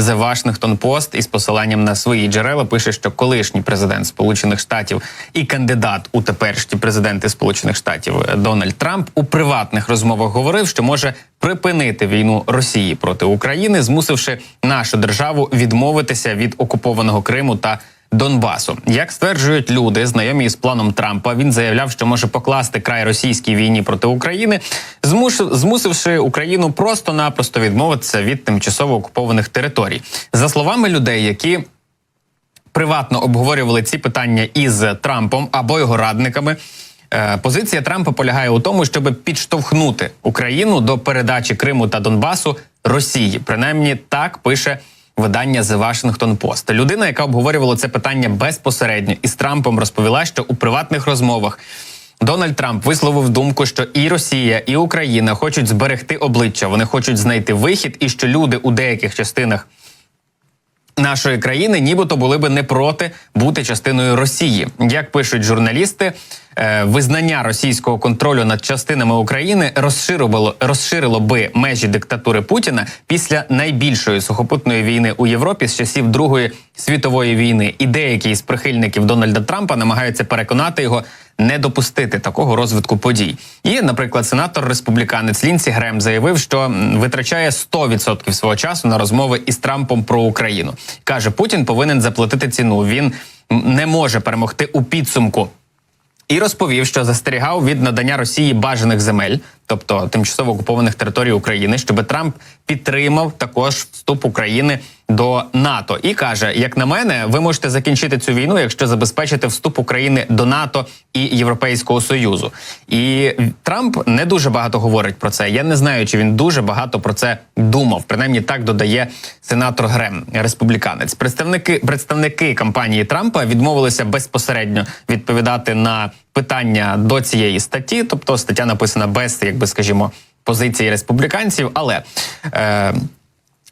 The Washington Post із посиланням на свої джерела пише, що колишній президент Сполучених Штатів і кандидат у теперішні президенти Сполучених Штатів Дональд Трамп у приватних розмовах говорив, що може припинити війну Росії проти України, змусивши нашу державу відмовитися від окупованого Криму та Донбасу. Як стверджують люди, знайомі із планом Трампа, він заявляв, що може покласти край російській війні проти України, змусивши Україну просто-напросто відмовитися від тимчасово окупованих територій. За словами людей, які приватно обговорювали ці питання із Трампом або його радниками, позиція Трампа полягає у тому, щоб підштовхнути Україну до передачі Криму та Донбасу Росії. Принаймні так пише видання The Washington Post. Людина, яка обговорювала це питання безпосередньо із Трампом, розповіла, що у приватних розмовах Дональд Трамп висловив думку, що і Росія, і Україна хочуть зберегти обличчя, вони хочуть знайти вихід, і що люди у деяких частинах нашої країни нібито були би не проти бути частиною Росії. Як пишуть журналісти, визнання російського контролю над частинами України розширило би межі диктатури Путіна після найбільшої сухопутної війни у Європі з часів Другої світової війни. І деякі із прихильників Дональда Трампа намагаються переконати його не допустити такого розвитку подій. І, наприклад, сенатор-республіканець Лінсі Грем заявив, що витрачає 100% свого часу на розмови із Трампом про Україну. Каже, Путін повинен заплатити ціну, він не може перемогти у підсумку. І розповів, що застерігав від надання Росії бажаних земель, тобто тимчасово окупованих територій України, щоб Трамп підтримав також вступ України до НАТО. І каже, як на мене, ви можете закінчити цю війну, якщо забезпечите вступ України до НАТО і Європейського Союзу. І Трамп не дуже багато говорить про це. Я не знаю, чи він дуже багато про це думав. Принаймні так додає сенатор Грем, республіканець. Представники кампанії Трампа відмовилися безпосередньо відповідати на питання до цієї статті, тобто стаття написана без, якби скажімо, позиції республіканців, але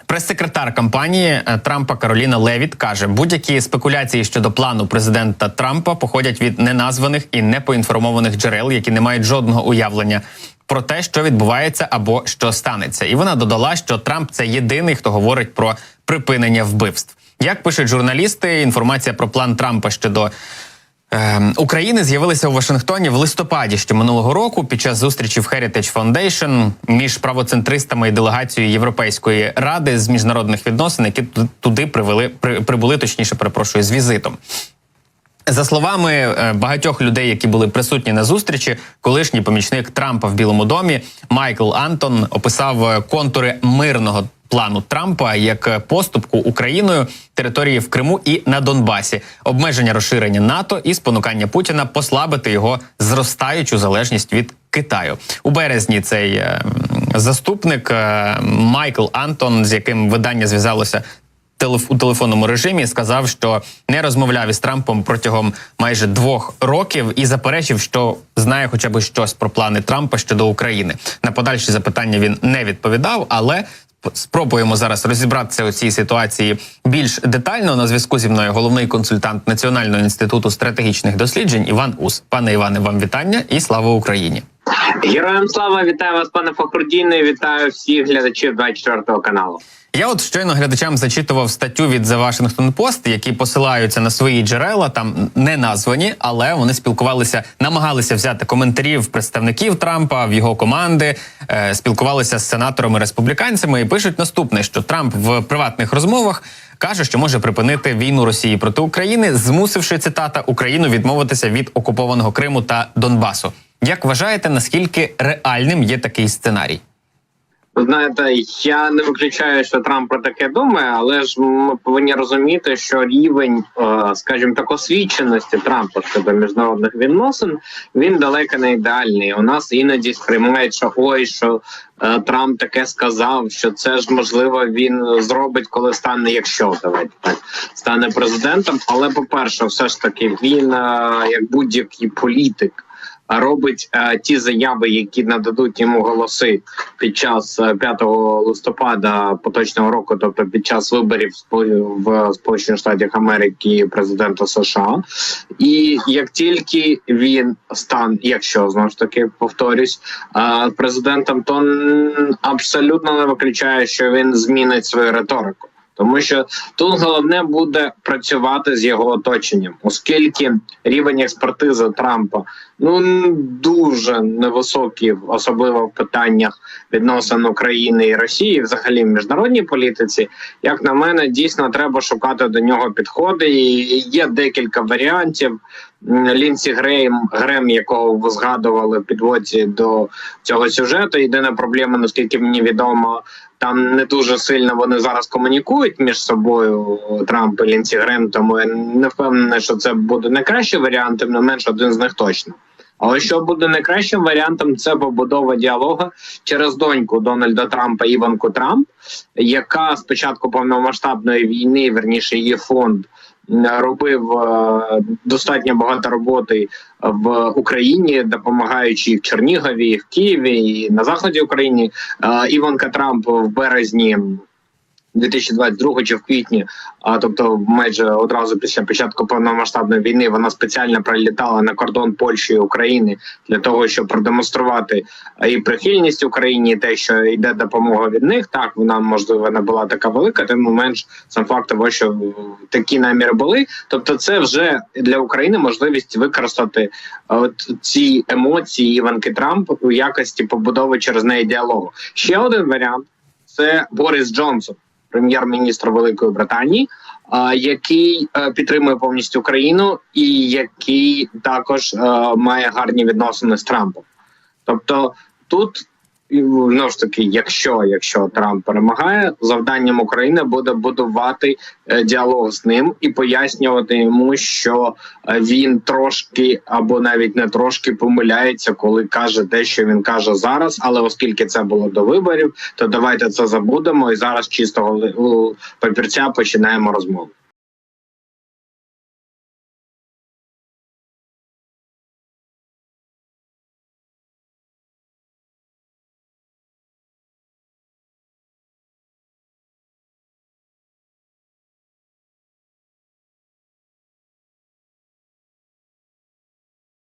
прес-секретар кампанії Трампа Кароліна Левіт каже, будь-які спекуляції щодо плану президента Трампа походять від неназваних і непоінформованих джерел, які не мають жодного уявлення про те, що відбувається або що станеться. І вона додала, що Трамп – це єдиний, хто говорить про припинення вбивств. Як пишуть журналісти, інформація про план Трампа щодо України з'явилися у Вашингтоні в листопаді ще минулого року під час зустрічі в Heritage Foundation між правоцентристами і делегацією Європейської ради з міжнародних відносин, які туди прибули, з візитом. За словами багатьох людей, які були присутні на зустрічі, колишній помічник Трампа в Білому домі Майкл Антон описав контури мирного плану Трампа як поступку Україною території в Криму і на Донбасі, обмеження розширення НАТО і спонукання Путіна послабити його зростаючу залежність від Китаю. У березні цей заступник Майкл Антон, з яким видання зв'язалося у телефонному режимі, сказав, що не розмовляв із Трампом протягом майже 2 років і заперечив, що знає хоча б щось про плани Трампа щодо України. На подальші запитання він не відповідав, але спробуємо зараз розібратися у цій ситуації більш детально. На зв'язку зі мною головний консультант Національного інституту стратегічних досліджень Іван Ус. Пане Іване, вам вітання і слава Україні! Героям слава! Вітаю вас, пане Фахруддіне, вітаю всіх глядачів 24 каналу. Я от щойно глядачам зачитував статтю від The Washington Post, які посилаються на свої джерела, там не названі, але вони намагалися взяти коментарі в представників Трампа, в його команди, спілкувалися з сенаторами-республіканцями і пишуть наступне, що Трамп в приватних розмовах каже, що може припинити війну Росії проти України, змусивши, цитата, Україну відмовитися від окупованого Криму та Донбасу. Як вважаєте, наскільки реальним є такий сценарій? Знаєте, я не виключаю, що Трамп про таке думає, але ж ми повинні розуміти, що рівень, скажімо так, освіченості Трампа щодо міжнародних відносин, він далеко не ідеальний. У нас іноді сприймають, що Трамп таке сказав, що це ж, можливо, він зробить, коли стане, якщо, давайте так, стане президентом. Але, по-перше, все ж таки, він, як будь-який політик, робить ті заяви, які нададуть йому голоси під час 5 листопада поточного року, тобто під час виборів в Сполучених Штатах Америки президента США. І як тільки він стане, якщо, знову ж таки, повторюсь, президентом, то абсолютно не виключає, що він змінить свою риторику. Тому що тут головне буде працювати з його оточенням, оскільки рівень експертизи Трампа дуже невисокий, особливо в питаннях відносин України і Росії, взагалі в міжнародній політиці. Як на мене, дійсно треба шукати до нього підходи. І є декілька варіантів. Лінсі Грем, якого ви згадували в підводці до цього сюжету. Єдина проблема, наскільки мені відомо, там не дуже сильно вони зараз комунікують між собою, Трамп і Лінсі Грем, тому я не впевнений, що це буде найкращий варіант, тим не менш один з них точно. Але що буде найкращим варіантом, це побудова діалогу через доньку Дональда Трампа, Іванку Трамп, яка з початку повномасштабної війни, верніше її фонд, робив достатньо багато роботи в Україні, допомагаючи і в Чернігові, і в Києві, і на заході України. Іванка Трамп в березні 2022 чи в квітні, тобто майже одразу після початку повномасштабної війни, вона спеціально прилітала на кордон Польщі і України для того, щоб продемонструвати і прихильність Україні, і те, що йде допомога від них. Так, вона, можливо, не була така велика, тим не менш, сам факт того, що такі наміри були. Тобто це вже для України можливість використати ці емоції Іванки Трамп у якості побудови через неї діалогу. Ще один варіант – це Борис Джонсон, прем'єр-міністр Великої Британії, який підтримує повністю Україну і який також має гарні відносини з Трампом. Тобто тут, знову ж таки, якщо Трамп перемагає, завданням України буде будувати діалог з ним і пояснювати йому, що він трошки або навіть не трошки помиляється, коли каже те, що він каже зараз, але оскільки це було до виборів, то давайте це забудемо і зараз чистого папірця починаємо розмову.